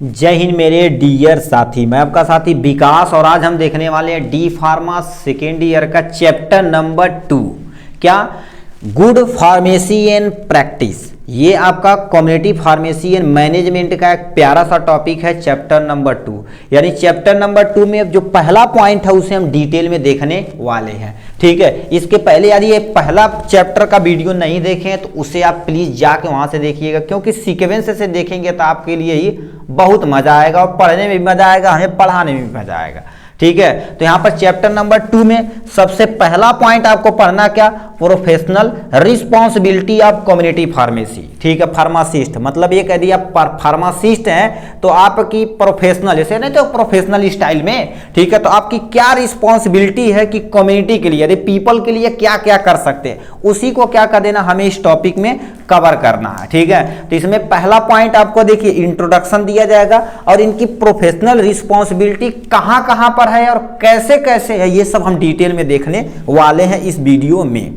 जय हिंद मेरे डियर साथी, मैं आपका साथी विकास और आज हम देखने वाले हैं डी फार्मा सेकेंड ईयर का चैप्टर नंबर 2। क्या? Good pharmacy and practice. ये आपका कम्युनिटी फार्मेसी एंड मैनेजमेंट का एक प्यारा सा टॉपिक है चैप्टर नंबर 2। यानी चैप्टर नंबर 2 में जो पहला पॉइंट है उसे हम डिटेल में देखने वाले हैं। ठीक है, इसके पहले यदि ये पहला चैप्टर का वीडियो नहीं देखें तो उसे आप प्लीज जाके वहां से देखिएगा, क्योंकि सीक्वेंस से देखेंगे तो आपके लिए ही बहुत मजा आएगा और पढ़ने में भी मजा आएगा, हमें पढ़ाने में भी मजा आएगा। ठीक है, तो यहाँ पर चैप्टर नंबर 2 में सबसे पहला पॉइंट आपको पढ़ना क्या? Professional responsibility of community pharmacy. ठीक है, फार्मासिस्ट मतलब एक यदि आप फार्मासिस्ट हैं तो आपकी प्रोफेशनल, जैसे नहीं तो प्रोफेशनल स्टाइल में, ठीक है, तो आपकी क्या रिस्पॉन्सिबिलिटी है कि कम्युनिटी के लिए यदि पीपल के लिए क्या क्या कर सकते हैं, उसी को क्या कर देना हमें इस टॉपिक में कवर करना है। ठीक है, तो इसमें पहला पॉइंट आपको देखिए इंट्रोडक्शन दिया जाएगा और इनकी प्रोफेशनल रिस्पॉन्सिबिलिटी कहां कहां पर है और कैसे कैसे है, ये सब हम डिटेल में देखने वाले हैं इस वीडियो में।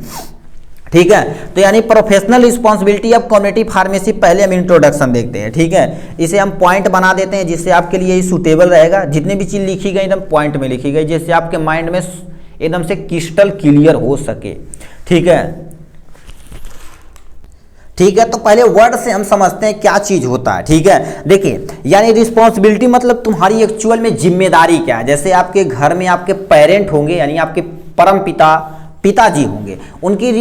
ठीक है, तो यानी professional responsibility of community pharmacy, पहले हम इंट्रोडक्शन देखते हैं। ठीक है, इसे हम पॉइंट बना देते हैं जिससे आपके लिए सूटेबल रहेगा। जितनी भी चीज लिखी गई एकदम पॉइंट में लिखी गई, जिससे आपके माइंड में एकदम से क्रिस्टल क्लियर हो सके। ठीक है, ठीक है, तो पहले वर्ड से हम समझते हैं क्या चीज होता है। ठीक है, देखिए यानी रिस्पॉन्सिबिलिटी मतलब तुम्हारी एक्चुअल में जिम्मेदारी क्या है। जैसे आपके घर में आपके पेरेंट होंगे, यानी आपके परम पिताजी होंगे, उनकी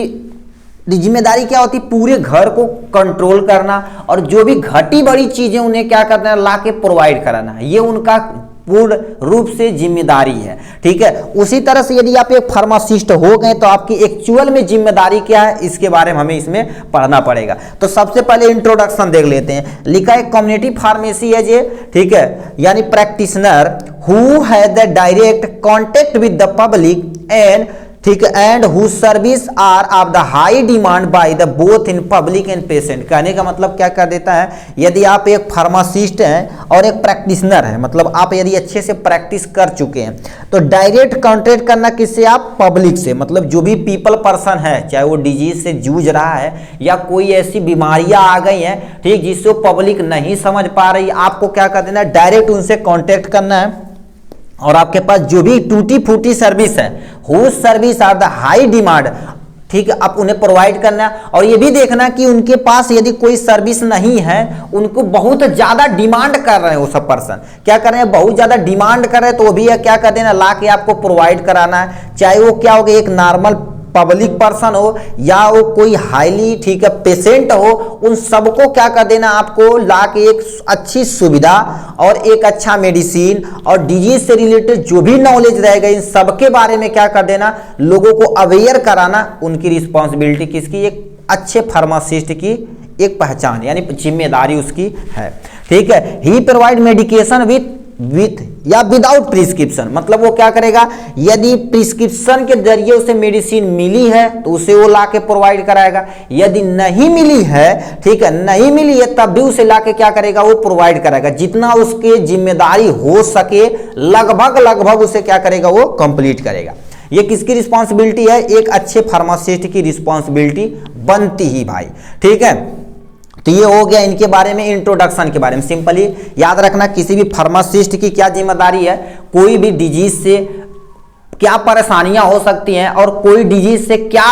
जिम्मेदारी क्या होती है? पूरे घर को कंट्रोल करना और जो भी घटी बड़ी चीजें उन्हें क्या करना है, ला के प्रोवाइड कराना, ये उनका पूर्ण रूप से जिम्मेदारी है। ठीक है, उसी तरह से यदि आप एक फार्मासिस्ट हो गए तो आपकी एक्चुअल में जिम्मेदारी क्या है, इसके बारे में हमें इसमें पढ़ना पड़ेगा। तो सबसे पहले इंट्रोडक्शन देख लेते हैं। लिखा है कम्युनिटी फार्मेसी है ये, ठीक है, यानी practitioner who has the direct contact with the public and, ठीक है, and who service are of the high demand by the both in public and patient. कहने का मतलब क्या कर देता है, यदि आप एक फार्मासिस्ट हैं और एक प्रैक्टिशनर हैं, मतलब आप यदि अच्छे से प्रैक्टिस कर चुके हैं, तो डायरेक्ट कॉन्टेक्ट करना किससे? आप पब्लिक से, मतलब जो भी पीपल पर्सन है, चाहे वो डिजीज से जूझ रहा है या कोई ऐसी बीमारियां आ गई हैं, ठीक, जिससे पब्लिक नहीं समझ पा रही, आपको क्या कर देना है, डायरेक्ट उनसे कॉन्टेक्ट करना है। और आपके पास जो भी टूटी फूटी सर्विस है, whose service are the high demand, ठीक है, आप उन्हें प्रोवाइड करना है। और ये भी देखना कि उनके पास यदि कोई सर्विस नहीं है, उनको बहुत ज्यादा डिमांड कर रहे हैं, वो सब पर्सन क्या कर रहे हैं, बहुत ज्यादा डिमांड कर रहे हैं, तो वो भी क्या कर देना, ला के आपको प्रोवाइड कराना है। चाहे वो क्या हो गया, एक नॉर्मल पब्लिक पर्सन हो या वो कोई हाईली, ठीक है, पेशेंट हो, उन सबको क्या कर देना, आपको ला के एक अच्छी सुविधा और एक अच्छा मेडिसिन और डिजीज से रिलेटेड जो भी नॉलेज रहेगा, इन सबके बारे में क्या कर देना, लोगों को अवेयर कराना। उनकी रिस्पॉन्सिबिलिटी किसकी? एक अच्छे फार्मासिस्ट की एक पहचान, यानी जिम्मेदारी उसकी है। ठीक है, ही प्रोवाइड मेडिकेशन विथ या विदाउट प्रिस्क्रिप्शन, मतलब वो क्या करेगा, यदि प्रिस्क्रिप्शन के जरिए उसे मेडिसिन मिली है तो उसे वो लाके प्रोवाइड कराएगा। यदि नहीं मिली है, ठीक है, नहीं मिली है, तब भी उसे लाके क्या करेगा, वो प्रोवाइड कराएगा। जितना उसके जिम्मेदारी हो सके लगभग उसे क्या करेगा, वो कंप्लीट करेगा। ये किसकी रिस्पॉन्सिबिलिटी है? एक अच्छे फार्मासिस्ट की रिस्पॉन्सिबिलिटी बनती ही भाई। ठीक है, तो ये हो गया इनके बारे में, इंट्रोडक्शन के बारे में। सिंपली याद रखना किसी भी फार्मासिस्ट की क्या जिम्मेदारी है, कोई भी डिजीज से क्या परेशानियां हो सकती हैं और कोई डिजीज से क्या,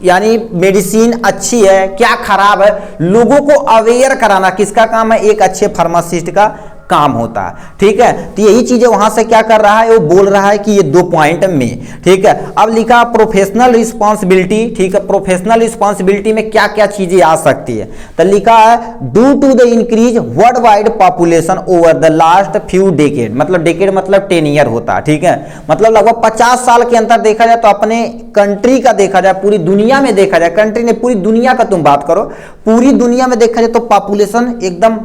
यानी मेडिसिन अच्छी है क्या खराब है, लोगों को अवेयर कराना किसका काम है? एक अच्छे फार्मासिस्ट का काम होता है। ठीक है, तो यही चीजें वहां से क्या कर रहा है, वो बोल रहा है कि ये 2 पॉइंट में। ठीक है, अब लिखा प्रोफेशनल रिस्पॉन्सिबिलिटी। ठीक है, प्रोफेशनल रिस्पॉन्सिबिलिटी में क्या क्या चीजें आ सकती है, तो लिखा है due to the increase worldwide population over the last few decade, मतलब डेकेड मतलब 10 ईयर होता है। ठीक है, मतलब लगभग 50 साल के अंतर देखा जाए तो अपने कंट्री का देखा जाए, पूरी दुनिया में देखा जाए, कंट्री ने पूरी दुनिया का तुम बात करो, पूरी दुनिया में देखा जाए तो पॉपुलेशन एकदम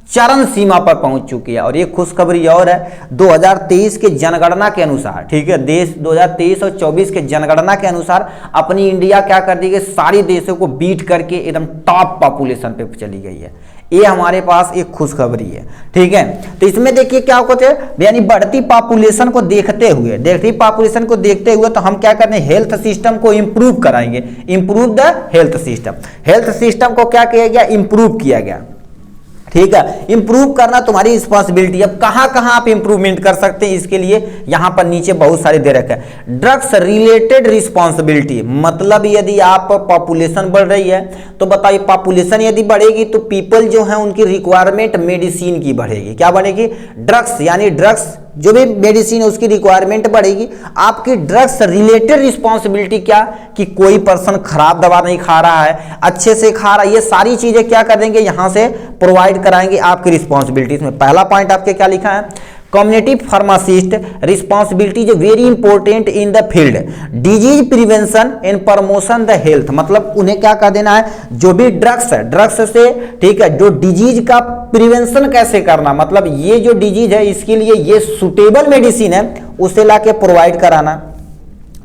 चरम सीमा पर पहुंच चुकी है। और ये खुशखबरी और है, 2023 के जनगणना के अनुसार, ठीक है, देश 2023 और 24 के जनगणना के अनुसार अपनी इंडिया क्या कर दी गई, सारी देशों को बीट करके एकदम टॉप पॉपुलेशन पे चली गई है। ये हमारे पास एक खुशखबरी है। ठीक है, तो इसमें देखिए क्या होता है, यानी बढ़ती पॉपुलेशन को देखते हुए तो हम क्या करते हैं, हेल्थ सिस्टम को इंप्रूव कराएंगे। Improve the health system, health system को क्या किया गया, इंप्रूव किया गया। ठीक है, इंप्रूव करना तुम्हारी रिस्पॉन्सिबिलिटी। अब कहां कहां आप इंप्रूवमेंट कर सकते हैं, इसके लिए यहां पर नीचे बहुत सारे दे रखे हैं। ड्रग्स रिलेटेड रिस्पॉन्सिबिलिटी, मतलब यदि आप पॉपुलेशन बढ़ रही है तो बताइए, पॉपुलेशन यदि बढ़ेगी तो पीपल जो है उनकी रिक्वायरमेंट मेडिसिन की बढ़ेगी। क्या बढ़ेगी? ड्रग्स, यानी ड्रग्स जो भी मेडिसिन है उसकी रिक्वायरमेंट बढ़ेगी। आपकी ड्रग्स रिलेटेड रिस्पॉन्सिबिलिटी क्या, कि कोई पर्सन खराब दवा नहीं खा रहा है, अच्छे से खा रहा है, ये सारी चीजें क्या कर देंगे, यहां से प्रोवाइड कराएंगे आपकी रिस्पॉन्सिबिलिटीज में। पहला पॉइंट आपके क्या लिखा है, कम्युनिटी फार्मासिस्ट रिस्पॉन्सिबिलिटी जो very important in the field disease prevention and promotion the health, मतलब उन्हें क्या कर देना है, जो भी ड्रग्स है, ड्रग्स से ठीक है, जो डिजीज का प्रिवेंशन कैसे करना, मतलब ये जो डिजीज है इसके लिए ये सुटेबल मेडिसिन है उसे लाके प्रोवाइड कराना।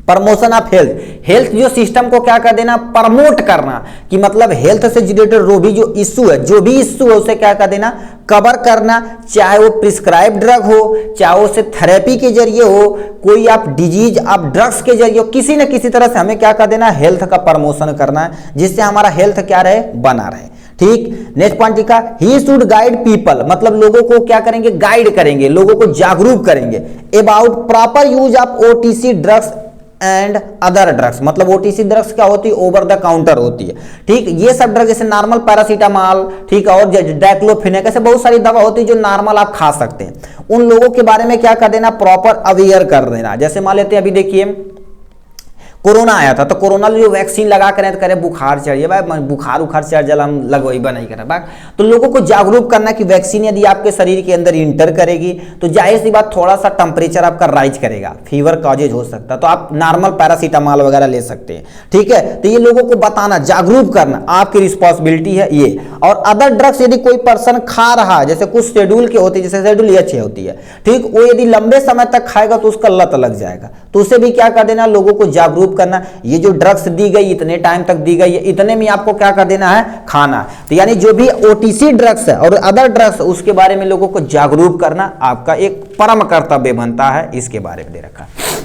प्रमोशन ऑफ हेल्थ, हेल्थ जो सिस्टम को क्या कर देना, प्रमोट करना, कि मतलब हेल्थ से रिलेटेड जो भी जो इश्यू है, जो भी इश्यू है उसे क्या कर देना, कवर करना, चाहे वो प्रिस्क्राइब ड्रग हो, चाहे वो से थेरेपी के जरिए हो, कोई आप डिजीज आप ड्रग्स के जरिए हो, किसी न किसी तरह से हमें क्या कर देना, हेल्थ का प्रमोशन करना है, जिससे हमारा हेल्थ क्या रहे, बना रहे। ठीक, नेक्स्ट पॉइंट लिखा, ही शुड गाइड पीपल, मतलब लोगों को क्या करेंगे, गाइड करेंगे, लोगों को जागरूक करेंगे about proper use of OTC drugs and other drugs, मतलब ओटीसी ड्रग्स क्या होती है, ओवर द काउंटर होती है। ठीक, ये सब ड्रग जैसे नॉर्मल पैरासीटामॉल, ठीक है, और डाइक्लोफिनेक, ऐसे बहुत सारी दवा होती है जो नॉर्मल आप खा सकते हैं, उन लोगों के बारे में क्या कर देना, प्रॉपर अवेयर कर देना। जैसे मान लेते हैं अभी देखिए कोरोना आया था, तो कोरोना जो वैक्सीन लगा कर करे बुखार चढ़िए भाई, बुखार उखार चढ़ जला हम लगवाई नहीं करे भाई, तो लोगों को जागरूक करना कि वैक्सीन यदि आपके शरीर के अंदर इंटर करेगी तो जाहिर सी बात थोड़ा सा टेम्परेचर आपका राइज करेगा, फीवर कॉजेज हो सकता है, तो आप नॉर्मल पैरासीटामॉल वगैरह ले सकते हैं। ठीक है, तो ये लोगों को बताना, जागरूक करना आपकी रिस्पॉन्सिबिलिटी है ये। और अदर ड्रग्स यदि कोई पर्सन खा रहा है, जैसे कुछ शेड्यूल के होती है, जैसे शेड्यूल एच होती है, ठीक, वो यदि लंबे समय तक खाएगा तो उसका लत लग जाएगा, तो उसे भी क्या कर देना, लोगों को जागरूक करना, ये जो ड्रग्स दी गई इतने टाइम तक दी गई है, इतने में आपको क्या कर देना है, खाना। तो यानी जो भी ओटीसी ड्रग्स है और अदर ड्रग्स उसके बारे में लोगों को जागरूक करना आपका एक परम कर्तव्य बनता है, इसके बारे में दे रखा है।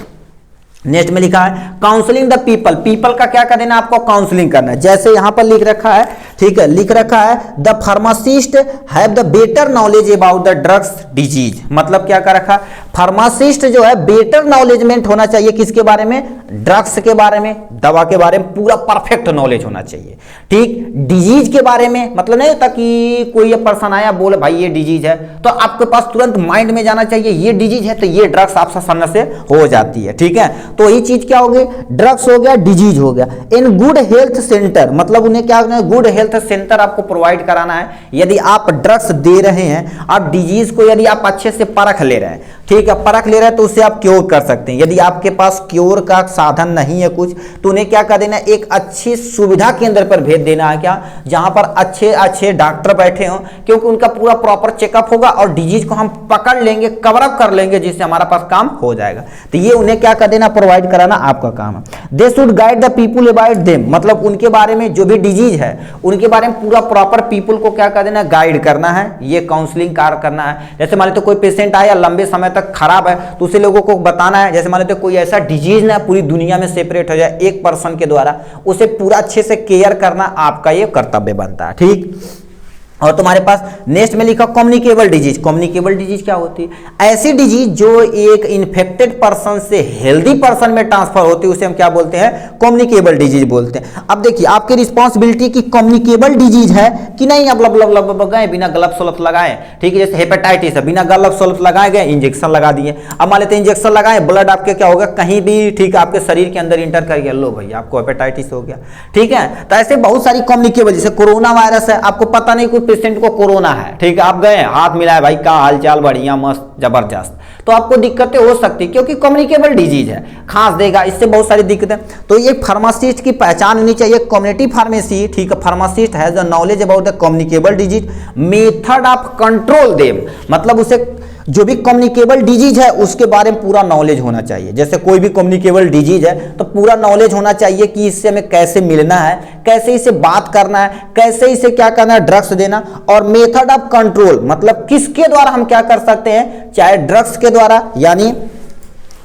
नेक्स्ट में लिखा है काउंसलिंग द पीपल, पीपल का क्या कर देना, आपको काउंसलिंग करना है। जैसे यहां पर लिख रखा है, ठीक है, लिख रखा है the pharmacist have the better knowledge about the drugs disease, मतलब क्या कर रखा, फार्मासिस्ट जो है बेटर नॉलेजमेंट होना चाहिए, किसके बारे में, ड्रग्स के बारे में, दवा के बारे में पूरा परफेक्ट नॉलेज होना चाहिए। ठीक, डिजीज के बारे में मतलब नहीं होता कि कोई पर्सन आया बोले भाई ये डिजीज है, तो आपके पास तुरंत माइंड में जाना चाहिए ये डिजीज है तो ये ड्रग्स आपसे सामने से हो जाती है। ठीक है, तो ये चीज क्या हो गई, ड्रग्स हो गया, डिजीज हो गया। इन गुड हेल्थ सेंटर, मतलब उन्हें क्या करना है, गुड हेल्थ सेंटर आपको प्रोवाइड कराना है। यदि आप ड्रग्स दे रहे हैं, आप डिजीज को यदि आप अच्छे से परख ले रहे हैं, ठीक है, परख ले रहे हैं तो उससे आप क्योर कर सकते हैं। यदि आपके पास क्योर का साधन नहीं है कुछ, तो उन्हें क्या कर देना, एक अच्छी सुविधा केंद्र पर भेज देना है, क्या, जहां पर अच्छे अच्छे डॉक्टर बैठे हों, क्योंकि उनका पूरा प्रॉपर चेकअप होगा और डिजीज को हम पकड़ लेंगे, कवर अप कर लेंगे, जिससे हमारा पास काम हो जाएगा। तो ये उन्हें क्या कर देना, प्रोवाइड कराना आपका काम है। They should guide the people about them, मतलब उनके बारे में जो भी डिजीज है उनके बारे में पूरा प्रॉपर पीपुल को क्या कर देना, गाइड करना है, ये काउंसलिंग कार्य करना है। जैसे मान लेते कोई पेशेंट आया लंबे समय तक खराब है, तो उसे लोगों को बताना है, जैसे मान लेते कोई ऐसा डिजीज ना पूरी दुनिया में सेपरेट हो जाए एक पर्सन के द्वारा, उसे पूरा अच्छे से केयर करना आपका ये कर्तव्य बनता है। ठीक, और तुम्हारे पास नेक्स्ट में लिखा कम्युनिकेबल डिजीज। कम्युनिकेबल डिजीज क्या होती है, ऐसी डिजीज जो एक इन्फेक्टेड पर्सन से हेल्दी पर्सन में ट्रांसफर होती है, उसे हम क्या बोलते हैं, कम्युनिकेबल डिजीज बोलते हैं। अब देखिए आपकी रिस्पॉन्सिबिलिटी की कम्युनिकेबल डिजीज है कि नहीं, अब लब गए बिना ग्लव्स सल्फ लगाए, ठीक है, जैसे हेपेटाइटिस है, बिना ग्लव्स सल्फ लगाए गए, इंजेक्शन लगा दिए। अब मान लेते हैं इंजेक्शन लगाए, ब्लड आपके क्या होगा, कहीं भी ठीक है आपके शरीर के अंदर इंटर कर गया, लो भाई आपको हेपेटाइटिस हो गया। ठीक है, तो ऐसे बहुत सारी कम्युनिकेबल, जैसे कोरोना वायरस है, आपको पता नहीं कोई पेशेंट को कोरोना है, ठीक है, आप गए हाथ मिलाए, भाई का हालचाल, बढ़िया मस्त जबरदस्त, तो आपको दिक्कतें हो सकती है क्योंकि कम्युनिकेबल डिजीज है, खांस देगा, इससे बहुत सारी दिक्कतें। तो ये फार्मासिस्ट की पहचान होनी चाहिए, कम्युनिटी फार्मेसी, ठीक है, pharmacist has the knowledge about the communicable disease, method of control them, मतलब उसे जो भी कम्युनिकेबल डिजीज है उसके बारे में पूरा नॉलेज होना चाहिए। जैसे कोई भी कम्युनिकेबल डिजीज है तो पूरा नॉलेज होना चाहिए कि इससे हमें कैसे मिलना है, कैसे इसे बात करना है, कैसे इसे क्या करना है, ड्रग्स देना। और मेथड ऑफ कंट्रोल, मतलब किसके द्वारा हम क्या कर सकते हैं, चाहे ड्रग्स के द्वारा, यानी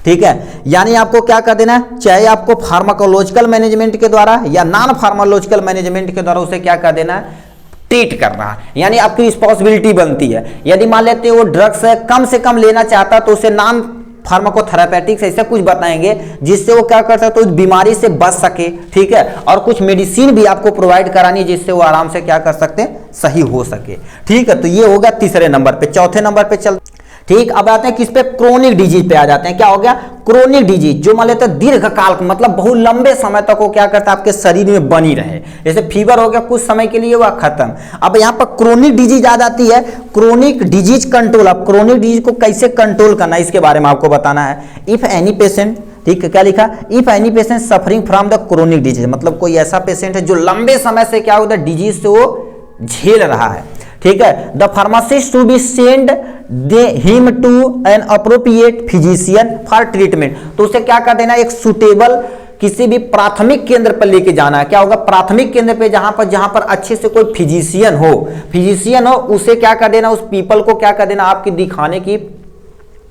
ठीक है, यानी आपको क्या कर देना है, चाहे आपको फार्माकोलॉजिकल मैनेजमेंट के द्वारा या नॉन फार्माकोलॉजिकल मैनेजमेंट के द्वारा उसे क्या कर देना है, ट्रीट करना, यानी आपकी रिस्पॉन्सिबिलिटी बनती है। यदि मान लेते हो वो ड्रग्स कम से कम लेना चाहता तो उसे नॉन फार्माकोथेरापेटिक्स ऐसा कुछ बताएंगे जिससे वो क्या कर सकते हो, बीमारी से बच सके, ठीक है। और कुछ मेडिसिन भी आपको प्रोवाइड करानी है जिससे वो आराम से क्या कर सकते हैं, सही हो सके, ठीक है। तो ये होगा तीसरे नंबर पे। चौथे नंबर पे चल, ठीक। अब आते हैं किस पे, क्रोनिक डिजीज पे आ जाते हैं। क्या हो गया, क्रोनिक डिजीज, जो मान लेते हैं दीर्घ काल, मतलब बहुत लंबे समय तक वो क्या करता है, आपके शरीर में बनी रहे। जैसे फीवर हो गया, कुछ समय के लिए हुआ, खत्म। अब यहाँ पर क्रोनिक डिजीज आ जाती है। क्रोनिक डिजीज कंट्रोल, अब क्रोनिक डिजीज को कैसे कंट्रोल करना है इसके बारे में आपको बताना है। इफ एनी पेशेंट, ठीक है, क्या लिखा, if any patient suffering from the chronic disease, मतलब कोई ऐसा पेशेंट है जो लंबे समय से क्या होता है, डिजीज से वो झेल रहा है, ठीक है। The pharmacist to be send him to an appropriate physician for treatment, तो उसे क्या कर देना, एक सुटेबल किसी भी प्राथमिक केंद्र पर लेके जाना है। क्या होगा, प्राथमिक केंद्र पे जहां पर अच्छे से कोई फिजिशियन हो, उसे क्या कर देना, उस पीपल को क्या कर देना, आपकी दिखाने की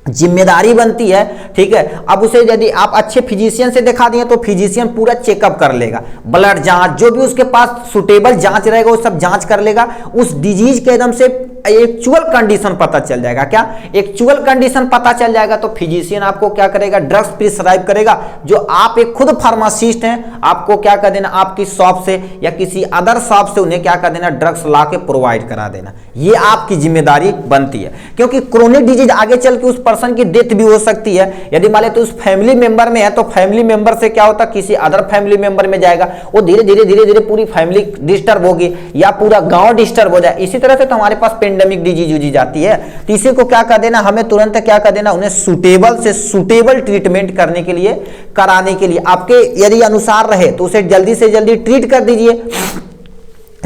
जिम्मेदारी बनती है, ठीक है। अब उसे यदि आप अच्छे फिजिशियन से दिखा दिए तो फिजिशियन पूरा चेकअप कर लेगा, ब्लड जांच, जो भी उसके पास सुटेबल जांच रहेगा वो सब जांच कर लेगा। उस डिजीज के एकदम से एक्चुअल कंडीशन पता चल जाएगा। क्या एक्चुअल कंडीशन पता चल जाएगा तो फिजिशियन आपको क्या करेगा, ड्रग्स प्रिस्क्राइब करेगा। जो आप एक खुद फार्मासिस्ट हैं, आपको क्या कर देना, आपकी शॉप से या किसी अदर शॉप से उन्हें क्या कर देना, ड्रग्स ला के प्रोवाइड करा देना। ये आपकी जिम्मेदारी बनती है, क्योंकि क्रोनिक डिजीज आगे चल के उस पर्सन की डेथ भी हो सकती है। यदि मान ले तो उस फैमिली मेंबर में है तो फैमिली मेंबर से क्या होता है, किसी अदर फैमिली मेंबर में जाएगा, वो धीरे धीरे पूरी फैमिली डिस्टर्ब होगी या पूरा गांव डिस्टर्ब हो जाए। इसी तरह से तो हमारे पास पेंडेमिक डिजीज आती है। तो इसी को क्या कर देना, हमें तुरंत क्या कर देना, उन्हें सुटेबल ट्रीटमेंट करने के लिए, कराने के लिए आपके यदि अनुसार रहे तो उसे जल्दी से जल्दी ट्रीट कर दीजिए,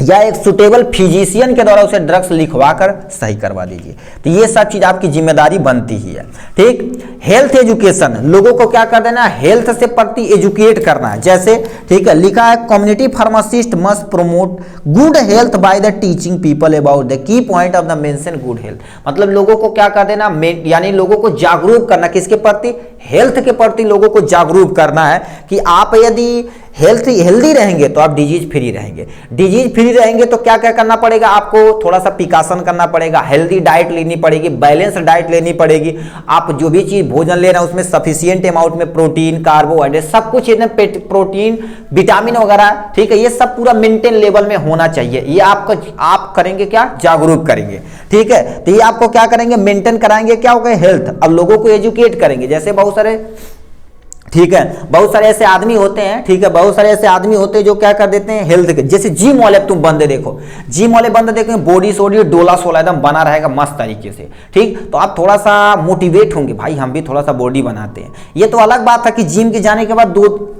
या एक सुटेबल फिजिशियन के द्वारा उसे ड्रग्स लिखवा कर सही करवा दीजिए। तो ये सब चीज आपकी जिम्मेदारी बनती ही है, ठीक। हेल्थ एजुकेशन, लोगों को क्या कर देना, हेल्थ से प्रति एजुकेट करना है। जैसे, ठीक है, लिखा है community pharmacist must promote good health by the teaching people about the key point of the mention good health, मतलब लोगों को क्या कर देना, यानी लोगों को जागरूक करना, किसके प्रति, हेल्थ के प्रति लोगों को जागरूक करना है कि आप यदि हेल्दी रहेंगे तो आप डिजीज फ्री रहेंगे। डिजीज फ्री रहेंगे तो क्या क्या करना पड़ेगा, आपको थोड़ा सा प्रिकॉशन करना पड़ेगा, हेल्दी डाइट लेनी पड़ेगी, बैलेंस डाइट लेनी पड़ेगी। आप जो भी चीज भोजन ले रहे हैं उसमें सफिशिएंट अमाउंट में प्रोटीन, कार्बोहाइड्रेट, सब कुछ एकदम प्रोटीन, विटामिन वगैरह, ठीक है, ये सब पूरा मेंटेन लेवल में होना चाहिए। ये आप करेंगे क्या, जागरूक करेंगे, ठीक है। तो ये आपको क्या करेंगे, मेंटेन कराएंगे, क्या होगा, हेल्थ। अब लोगों को एजुकेट करेंगे, जैसे बहुत सारे, ठीक है, बहुत सारे ऐसे आदमी होते हैं, ठीक है, बहुत सारे ऐसे आदमी होते हैं जो क्या कर देते हैं हेल्थ के, जैसे जिम वाले तुम बंदे देखो, जिम वाले बंदे देखो, बॉडी सोडी डोला सोला एकदम बना रहेगा मस्त तरीके से, ठीक। तो आप थोड़ा सा मोटिवेट होंगे, भाई हम भी थोड़ा सा बॉडी बनाते हैं। ये तो अलग बात है कि जिम के जाने के बाद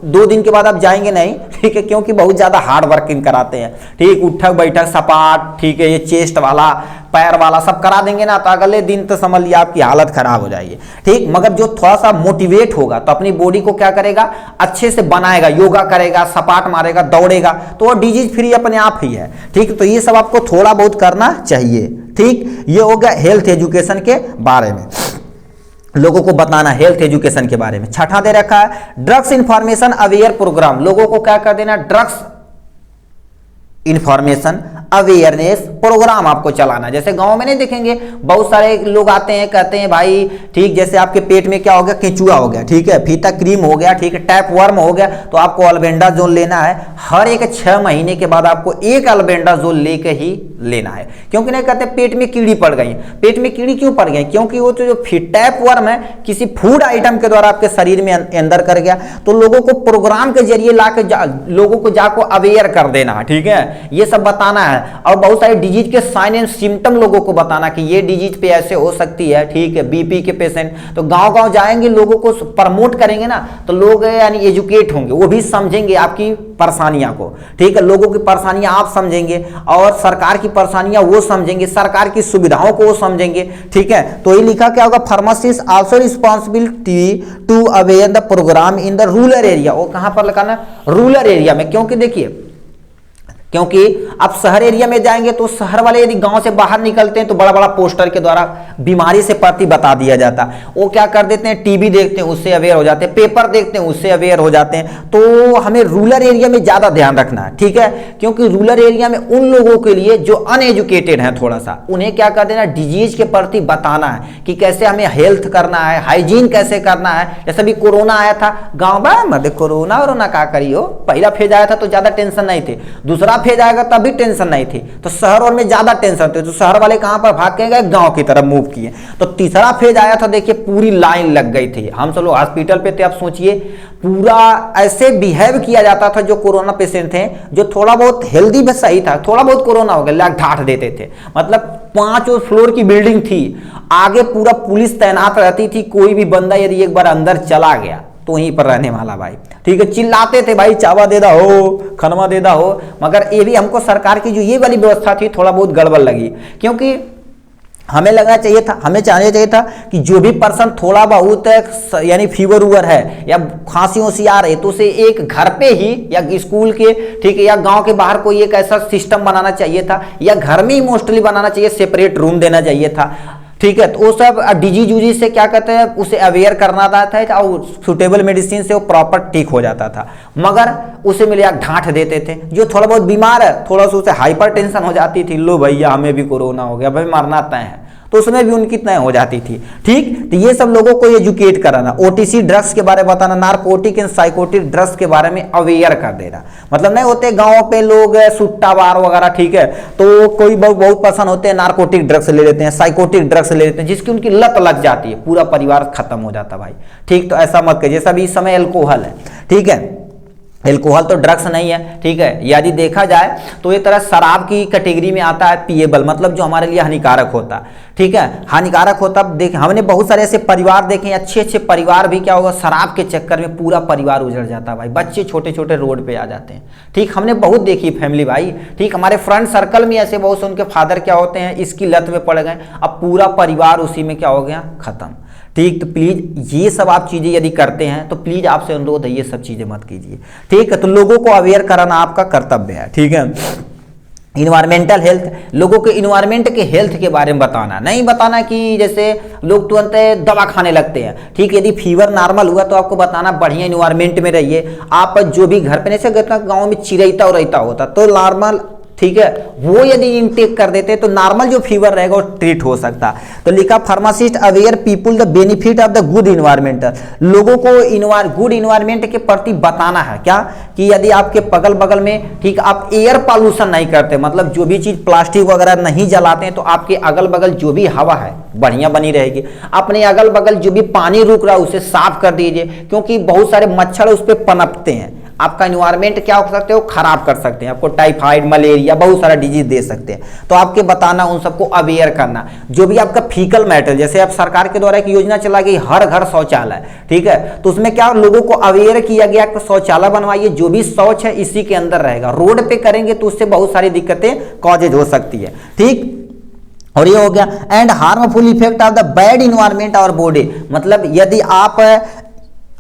दो दिन के बाद आप जाएंगे नहीं, ठीक है, क्योंकि बहुत ज्यादा हार्ड वर्किंग कराते हैं, ठीक, उठक बैठक सपाट, ठीक है, ये चेस्ट वाला, पैर वाला सब करा देंगे ना, तो अगले दिन तो समझ लिया आपकी हालत खराब हो जाएगी, ठीक। मगर जो थोड़ा सा मोटिवेट होगा तो अपनी बॉडी को क्या करेगा, अच्छे से बनाएगा, योगा करेगा, सपाट मारेगा, दौड़ेगा, तो वो डिजीज फ्री अपने आप ही है, ठीक। तो ये सब आपको थोड़ा बहुत करना चाहिए, ठीक। ये हो गया हेल्थ एजुकेशन के बारे में, लोगों को बताना हेल्थ एजुकेशन के बारे में। छठा दे रखा है ड्रग्स इंफॉर्मेशन अवेयर प्रोग्राम, लोगों को क्या कर देना, ड्रग्स इंफॉर्मेशन अवेयरनेस प्रोग्राम आपको चलाना। जैसे गांव में नहीं देखेंगे, बहुत सारे लोग आते हैं, कहते हैं भाई, ठीक, जैसे आपके पेट में क्या हो गया, केंचुआ हो गया, ठीक है, फीता क्रीम हो गया, ठीक है, टैप वर्म हो गया, तो आपको अल्बेंडाजोल लेना है। हर एक 6 महीने के बाद आपको एक अल्बेंडाजोल लेके ही लेना है, क्योंकि नहीं कहते पेट में कीड़ी पड़ गई। पेट में कीड़ी क्यों पड़ गई, क्योंकि वो तो जो टैप वर्म है किसी फूड आइटम के द्वारा आपके शरीर में अंदर कर गया। तो लोगों को प्रोग्राम के जरिए लाके लोगों को जाको अवेयर कर देना, ठीक है, ये सब बताना है। और बहुत सारे डिजीज के साइन एंड सिम्टम लोगों को बताना कि ये डिजीज पे ऐसे हो सकती है, ठीक है, बीपी के पेशेंट, तो गांव-गांव जाएंगे, लोगों को प्रमोट करेंगे ना, तो लोग यानी एजुकेट होंगे, वो भी समझेंगे आपकी परेशानियां को, ठीक है, लोगों की परेशानियां आप समझेंगे और सरकार की परेशानियां वो समझेंगे, सरकार की सुविधाओं को वो समझेंगे, ठीक है। तो ये लिखा क्या होगा, pharmacist also responsibility to aware the program in the rural area. वो कहां पर लगाना, रूरल एरिया में, क्योंकि देखिए क्योंकि आप शहर एरिया में जाएंगे तो शहर वाले यदि गांव से बाहर निकलते हैं तो बड़ा बड़ा पोस्टर के द्वारा बीमारी से प्रति बता दिया जाता। वो क्या कर देते हैं, टीवी देखते हैं उससे अवेयर हो जाते हैं, पेपर देखते हैं उससे अवेयर हो जाते हैं। तो हमें रूरल एरिया में ज्यादा ध्यान रखना है, ठीक है, क्योंकि रूरल एरिया में उन लोगों के लिए जो अनएजुकेटेड है थोड़ा सा, उन्हें क्या कर देना, डिजीज के प्रति बताना है कि कैसे हमें हेल्थ करना है, हाइजीन कैसे करना है। जैसे भी कोरोना आया था गाँव में, कोरोना वरोना क्या करियो, पहला फेज आया था तो ज्यादा टेंशन नहीं थी, दूसरा फेज आएगा तब भी टेंशन नहीं थी, तो शहर और में ज्यादा टेंशन थी, तो शहर वाले कहां पर भाग के गए, गांव की तरफ मूव किए। तो तीसरा फेज आया था, देखिए पूरी लाइन लग गई थी, हम सब लोग हॉस्पिटल पे थे। आप सोचिए पूरा ऐसे बिहेव किया जाता था जो कोरोना पेशेंट थे, जो थोड़ा बहुत हेल्दी भी सही था, थोड़ा बहुत कोरोना हो गया लाख ढाट देते थे। मतलब 5 फ्लोर की बिल्डिंग थी, आगे पूरा पुलिस तैनात रहती थी, कोई भी बंदा यदि एक बार अंदर चला गया तो वहीं पर रहने वाला भाई, ठीक है। चिल्लाते थे भाई चावा दे दा हो, खनवा दे दा हो, मगर ये भी हमको सरकार की जो ये वाली व्यवस्था थी थोड़ा बहुत गड़बड़ लगी, क्योंकि हमें लगना चाहिए था, हमें चाहना चाहिए था कि जो भी पर्सन थोड़ा बहुत यानी फीवर उवर है या खांसी उसी आ रही तो उसे एक घर पे ही या स्कूल के, ठीक है, या गांव के बाहर कोई एक ऐसा सिस्टम बनाना चाहिए था, या घर में ही मोस्टली बनाना चाहिए, सेपरेट रूम देना चाहिए था, ठीक है। तो वो सब डिजीज उजीज से क्या कहते हैं उसे अवेयर करना था और सुटेबल मेडिसिन से वो प्रॉपर ठीक हो जाता था, मगर उसे मिले ढांठ देते थे। जो थोड़ा बहुत बीमार है थोड़ा सा उसे हाइपर टेंशन हो जाती थी, लो भैया हमें भी कोरोना हो गया, भाई मरना तय है, तो उसमें भी उनकी तय हो जाती थी, ठीक। तो ये सब लोगों को एजुकेट कराना, ओटीसी ड्रग्स के बारे में बताना, नार्कोटिक एंड साइकोटिक ड्रग्स के बारे में अवेयर कर देना। मतलब नहीं होते गांव पे लोग सुट्टा बार वगैरह, ठीक है, तो कोई बहुत पसंद होते हैं नार्कोटिक ड्रग्स ले लेते हैं, साइकोटिक ड्रग्स ले लेते हैं, जिसकी उनकी लत लग जाती है, पूरा परिवार खत्म हो जाता भाई, ठीक। तो ऐसा मत करिए। जैसा भी इस समय एल्कोहल है, ठीक है, एल्कोहल तो ड्रग्स नहीं है, ठीक है, यदि देखा जाए तो ये तरह शराब की कैटेगरी में आता है, पिएबल, मतलब जो हमारे लिए हानिकारक होता है, ठीक है, हानिकारक होता। देख हमने बहुत सारे ऐसे परिवार देखे, अच्छे अच्छे परिवार भी क्या होगा, शराब के चक्कर में पूरा परिवार उजड़ जाता है भाई, बच्चे छोटे छोटे रोड पे आ जाते हैं, ठीक। हमने बहुत देखी फैमिली भाई, ठीक, हमारे फ्रेंड सर्कल में ऐसे बहुत से उनके फादर क्या होते हैं इसकी लत में पड़ गए, अब पूरा परिवार उसी में क्या हो गया, खत्म, ठीक। तो प्लीज ये सब आप चीजें यदि करते हैं तो प्लीज आपसे अनुरोध है ये सब चीजें मत कीजिए, ठीक है। तो लोगों को अवेयर कराना आपका कर्तव्य है, ठीक है। इन्वायरमेंटल हेल्थ, लोगों के इन्वायरमेंट के हेल्थ के बारे में बताना, नहीं बताना कि जैसे लोग तुरंत दवा खाने लगते हैं, ठीक। यदि फीवर नॉर्मल हुआ तो आपको बताना बढ़िया इन्वायरमेंट में रहिए। आप जो भी घर पे नहीं से गाँव में चिरैता उरैता होता तो नॉर्मल, ठीक है, वो यदि इनटेक कर देते तो नॉर्मल जो फीवर रहेगा वो ट्रीट हो सकता। तो लिखा pharmacist aware people the benefit of the good environment, लोगों को गुड इन्वायरमेंट के प्रति बताना है क्या, कि यदि आपके बगल बगल में, ठीक, आप एयर पॉल्यूशन नहीं करते, मतलब जो भी चीज प्लास्टिक वगैरह नहीं जलाते हैं, तो आपके अगल बगल जो भी हवा है बढ़िया बनी रहेगी। अपने अगल बगल जो भी पानी रुक रहा है उसे साफ कर दीजिए, क्योंकि बहुत सारे मच्छर उस पर पनपते हैं, आपका इन्वायरमेंट क्या हो सकते हो, खराब कर सकते हैं, आपको टाइफाइड, मलेरिया, बहुत सारा डिजीज दे सकते हैं। तो आपके बताना, उन सबको अवेयर करना। जो भी आपका फीकल मैटर, जैसे आप सरकार के द्वारा एक योजना चला गई हर घर शौचालय, ठीक है, तो उसमें क्या लोगों को अवेयर किया गया कि शौचालय बनवाइए, जो भी शौच है इसी के अंदर रहेगा, रोड पे करेंगे तो उससे बहुत सारी दिक्कतें कॉजेज हो सकती है, ठीक। और ये हो गया and harmful effect of the bad environment और बॉडी, मतलब यदि आप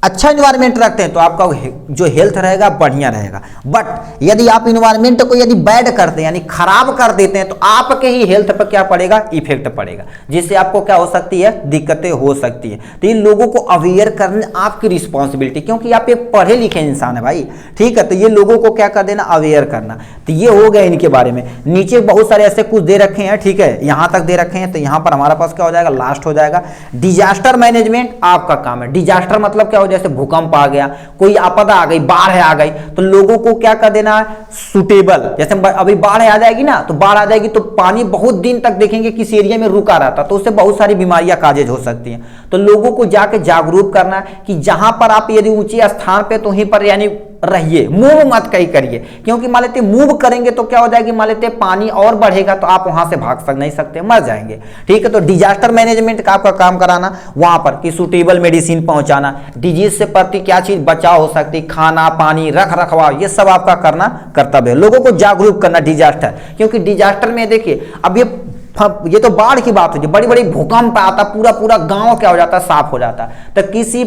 अच्छा इन्वायरमेंट रखते हैं तो आपका जो हेल्थ रहेगा बढ़िया रहेगा, बट यदि आप इन्वायरमेंट को यदि बैड करते हैं यानी खराब कर देते हैं तो आपके ही हेल्थ पर क्या पड़ेगा, इफेक्ट पड़ेगा, जिससे आपको क्या हो सकती है, दिक्कतें हो सकती है। तो ये लोगों को अवेयर करना आपकी रिस्पॉन्सिबिलिटी, क्योंकि आप एक पढ़े लिखे इंसान है भाई, ठीक है। तो ये लोगों को क्या कर देना, अवेयर करना। तो ये हो गया इनके बारे में। नीचे बहुत सारे ऐसे कुछ दे रखे हैं, ठीक है, यहाँ तक दे रखे हैं, तो यहाँ पर हमारा पास क्या हो जाएगा, लास्ट हो जाएगा डिजास्टर मैनेजमेंट, आपका काम है। डिजास्टर मतलब क्या हो, जैसे भूकंप आ गया, कोई आपदा आ गई, बाढ़ आ गई, तो लोगों को क्या कर देना, सुटेबल, जैसे अभी बाढ़ आ जाएगी ना, तो बाढ़ आ जाएगी तो पानी बहुत दिन तक देखेंगे किस एरिया में रुका रहता, तो उससे बहुत सारी बीमारियां काजेज हो सकती हैं। तो लोगों को जाके जागरूक करना कि जहां पर आप यदि ऊंचे स्थान पे तो वहीं पर यानी रहिए, मूव मत कहीं करिए, क्योंकि मान लेते मूव करेंगे तो क्या हो जाएगी, मान लेते पानी और बढ़ेगा तो आप वहां से भाग नहीं सकते, मर जाएंगे, ठीक है। तो डिजास्टर मैनेजमेंट का आपका काम कराना वहां पर कि सुटेबल मेडिसिन पहुंचाना, डिजीज से प्रति क्या चीज बचाव हो सकती, खाना पानी रख रखवाव, ये सब आपका करना कर्तव्य है। लोगों को जागरूक करना डिजास्टर, क्योंकि डिजास्टर में देखिए अब ये तो बाढ़ की बात होती है, बड़ी बड़ी भूकंप आता, पूरा पूरा गांव क्या हो जाता है, साफ हो जाता है। तो किसी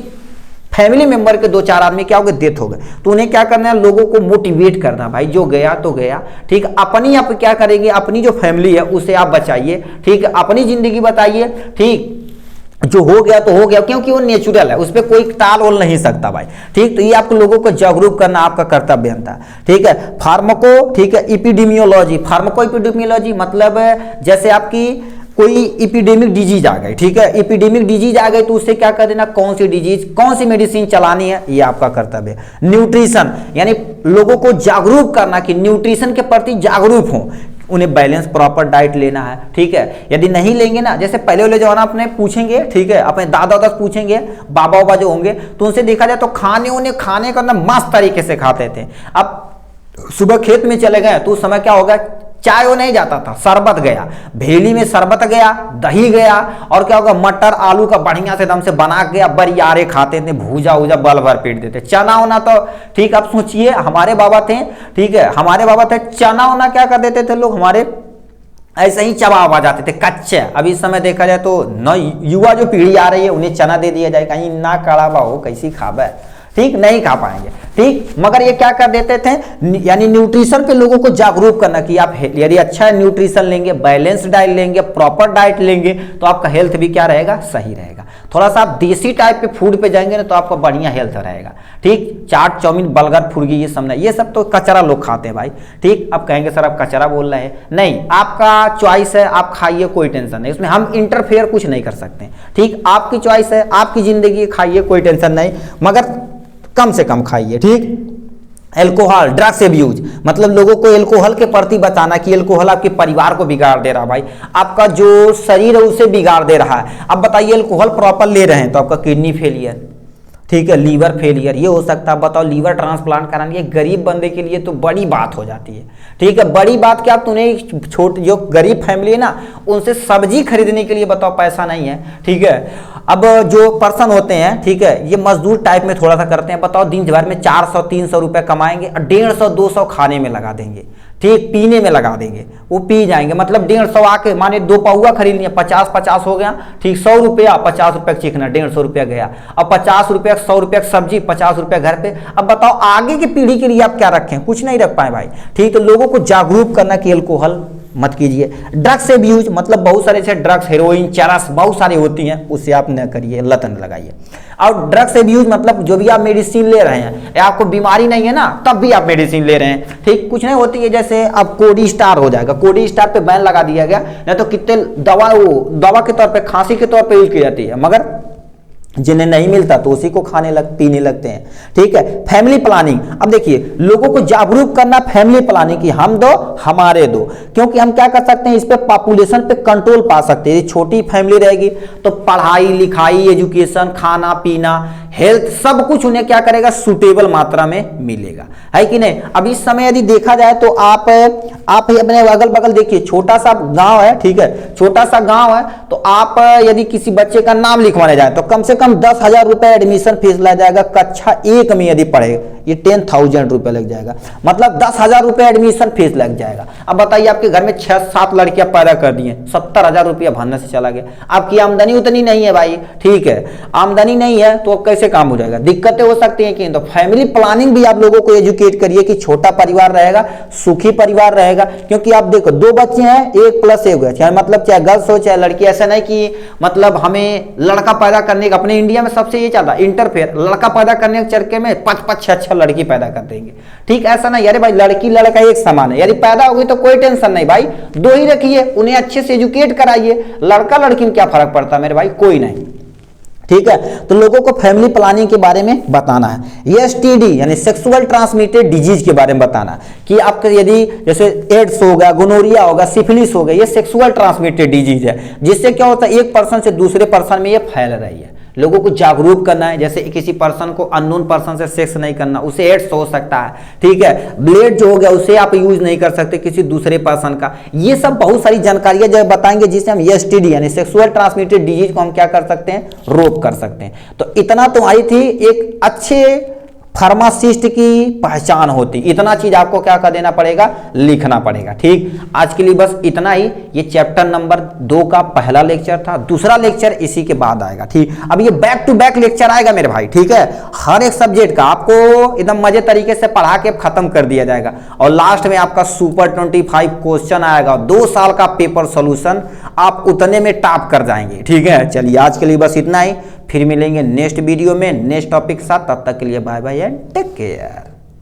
फैमिली मेंबर के 2-4 आदमी क्या हो गए, डेथ हो गए, तो उन्हें क्या करना है, लोगों को मोटिवेट करना, भाई जो गया तो गया, ठीक, अपनी आप क्या करेंगे, अपनी जो फैमिली है उसे आप बचाइए, ठीक, अपनी जिंदगी बताइए, ठीक, जो हो गया तो हो गया, क्योंकि वो नेचुरल है, उस पर कोई टाल ओल नहीं सकता भाई, ठीक। तो ये आप लोगों को जागरूक करना आपका कर्तव्य बनता है, ठीक है। फार्माको, ठीक है, इपिडेमियोलॉजी, फार्माको इपिडेमियोलॉजी मतलब जैसे आपकी कोई इपिडेमिक डिजीज आ गई, ठीक है, इपिडेमिक डिजीज आ गई तो उससे क्या कर देना, कौन सी डिजीज, कौन सी मेडिसिन चलानी है, ये आपका कर्तव्य है। न्यूट्रिशन यानी लोगों को जागरूक करना कि न्यूट्रिशन के प्रति जागरूक हो, उन्हें बैलेंस प्रॉपर डाइट लेना है, ठीक है। यदि नहीं लेंगे ना, जैसे पहले वाले जमाना अपने पूछेंगे, ठीक है, अपने दादा दादा पूछेंगे, बाबा बाबा जो होंगे, तो उनसे देखा जाए तो खाने का ना मस्त तरीके से खाते थे। अब सुबह खेत में चले गए तो उस समय क्या होगा, चाय वो नहीं जाता था, शरबत गया, भेली में शरबत गया, दही गया, और क्या होगा, मटर आलू का बढ़िया से दम से बना गया, बरियारे खाते थे, भूजा उजा बल भर पीट देते, चना उना तो ठीक, आप सोचिए हमारे बाबा थे, ठीक है, हमारे बाबा थे, चना उना क्या कर देते थे लोग हमारे, ऐसे ही चबा जाते थे कच्चे। अब इस समय देखा जाए तो न युवा जो पीढ़ी आ रही है उन्हें चना दे दिया जाए, कहीं ना कड़ावा हो, कैसी खाबा, ठीक, नहीं खा पाएंगे, ठीक। मगर ये क्या कर देते थे, यानी न्यूट्रिशन पे लोगों को जागरूक करना कि आप यदि अच्छा न्यूट्रिशन लेंगे, बैलेंस डाइट लेंगे, प्रॉपर डाइट लेंगे, तो आपका हेल्थ भी क्या रहेगा, सही रहेगा। थोड़ा सा आप देसी टाइप पे फूड पे जाएंगे ना तो आपका बढ़िया हेल्थ रहेगा, ठीक। चाट चाउमीन बर्गर फुर्गी ये सब नहीं, ये सब तो कचरा लोग खाते हैं भाई, ठीक। आप कहेंगे सर आप कचरा बोल रहे हैं, नहीं, आपका चॉइस है, आप खाइए, कोई टेंशन नहीं, उसमें हम इंटरफेयर कुछ नहीं कर सकते, ठीक। आपकी चॉइस है, आपकी जिंदगी, खाइए, कोई टेंशन नहीं, मगर कम से कम खाइए, ठीक। एल्कोहल, ड्रग्स एब्यूज मतलब लोगों को एल्कोहल के प्रति बताना कि एल्कोहल आपके परिवार को बिगाड़ दे रहा है, भाई आपका जो शरीर है उसे बिगाड़ दे रहा है। अब बताइए एल्कोहल प्रॉपर ले रहे हैं तो आपका किडनी फेलियर, ठीक है, लीवर फेलियर ये हो सकता है। बताओ लीवर ट्रांसप्लांट करानी है गरीब बंदे के लिए तो बड़ी बात हो जाती है, ठीक है, बड़ी बात क्या, तूने छोटे जो गरीब फैमिली है ना उनसे सब्जी खरीदने के लिए बताओ पैसा नहीं है, ठीक है। अब जो पर्सन होते हैं, ठीक है, ये मजदूर टाइप में थोड़ा सा करते हैं, बताओ दिन भर में 400-300 रुपए कमाएंगे और 150-200 खाने में लगा देंगे, ठीक, पीने में लगा देंगे, वो पी जाएंगे, मतलब 150 आके माने 2 पौआ खरीद लिया, 50-50 हो गया, ठीक, 100 रुपया, 50 रुपये चिकना, 150 रुपया गया। अब 50 रुपया 100 रुपया सब्जी, 50 रुपया घर पे। अब बताओ आगे की पीढ़ी के लिए आप क्या रखें, कुछ नहीं रख पाए भाई, ठीक। तो लोगों को जागरूक करना कि अल्कोहल मत कीजिए। ड्रग्स एब्यूज मतलब बहुत सारे ऐसे ड्रग्स, हेरोइन, चरस बहुत सारी होती हैं, उससे आप न करिए, लत न लगाइए। और ड्रग्स एब्यूज मतलब जो भी आप मेडिसिन ले रहे हैं, या आपको बीमारी नहीं है ना तब भी आप मेडिसिन ले रहे हैं, ठीक, कुछ नहीं होती है, जैसे अब कोडी स्टार हो जाएगा, कोडी स्टार पे बैन लगा दिया गया, नहीं तो कितने दवा के तौर पे, खांसी के तौर पे यूज की जाती है, मगर जिन्हें नहीं मिलता तो उसी को पीने लगते हैं, ठीक है। फैमिली प्लानिंग, अब देखिए लोगों को जागरूक करना फैमिली प्लानिंग की, हम दो हमारे दो, क्योंकि हम क्या कर सकते हैं, इस पे पॉपुलेशन पे कंट्रोल पा सकते हैं। छोटी फैमिली रहेगी तो पढ़ाई लिखाई, एजुकेशन, खाना पीना, हेल्थ सब कुछ उन्हें क्या करेगा, सुटेबल मात्रा में मिलेगा, है कि नहीं। अब इस समय यदि देखा जाए तो आप अपने अगल बगल देखिए, छोटा सा गांव है, ठीक है, छोटा सा गांव है, तो आप यदि किसी बच्चे का नाम लिखवाने जाए तो कम से कम 10,000 रुपए एडमिशन फीस लग जाएगा। कक्षा 1 में यदि पढ़े ये 10,000 रुपए लग जाएगा, मतलब 10,000 रुपए एडमिशन फीस लग जाएगा। अब बताइए आपके घर में 6-7 लड़कियां पैदा कर दी हैं, 70,000 रुपया भरने से चला गया। आपकी आमदनी उतनी नहीं है भाई, ठीक है, आमदनी नहीं है तो कैसे काम हो जाएगा, दिक्कतें हो सकती हैं कि। तो फैमिली प्लानिंग भी आप लोगों को एजुकेट करिए कि छोटा परिवार रहेगा, सुखी परिवार रहेगा। क्योंकि आप देखो 2 बच्चे हैं, 1+1 चाहे मतलब चाहे गर्ल्स हो चाहे लड़की, ऐसा नहीं कि मतलब हमें लड़का पैदा करने का, अपने इंडिया में सबसे ये चलता है इंटरफेयर, लड़का पैदा करने के चक्कर में 5-6 लड़की पैदा कर देंगे, ठीक, ऐसा नहीं। अरे भाई लड़की लड़का एक समान है, यदि पैदा होगी तो कोई टेंशन नहीं भाई, 2 ही रखिए, उन्हें अच्छे से एजुकेट कराइए, लड़का लड़की में क्या फर्क पड़ता है मेरे भाई, कोई नहीं, ठीक है। तो लोगों को फैमिली प्लानिंग के बारे में बताना है। एसटीडी यानी सेक्सुअल ट्रांसमिटेड डिजीज के बारे में बताना कि आपके यदि जैसे एड्स हो गया, गोनोरिया होगा, सिफिलिस हो गया, ये सेक्सुअल ट्रांसमिटेड डिजीज है, जिससे क्या होता है एक पर्सन से दूसरे पर्सन में ये फैल रही है। लोगों को जागरूक करना है, जैसे किसी पर्सन को अननोन पर्सन से सेक्स नहीं करना, उसे एड्स हो सकता है, ठीक है। ब्लेड जो हो गया उसे आप यूज नहीं कर सकते किसी दूसरे पर्सन का। ये सब बहुत सारी जानकारियां जो बताएंगे जिससे हम एसटीडी यानी सेक्सुअल ट्रांसमिटेड डिजीज को हम क्या कर सकते हैं, रोक कर सकते हैं। तो इतना तो आई थी एक अच्छे फार्मासिस्ट की पहचान होती। इतना चीज आपको क्या कर देना पड़ेगा, लिखना पड़ेगा। ठीक, आज के लिए बस इतना ही। ये चैप्टर नंबर 2 का पहला लेक्चर था, दूसरा लेक्चर इसी के बाद आएगा। ठीक, अब ये बैक टू बैक लेक्चर आएगा मेरे भाई। ठीक है, हर एक सब्जेक्ट का आपको एकदम मजे तरीके से पढ़ा के खत्म कर दिया जाएगा और लास्ट में आपका सुपर 25 क्वेश्चन आएगा, 2 साल का पेपर सोल्यूशन, आप उतने में टॉप कर जाएंगे। ठीक है, चलिए आज के लिए बस इतना ही, फिर मिलेंगे नेक्स्ट वीडियो में नेक्स्ट टॉपिक के साथ। तब तक के लिए bye bye and take care.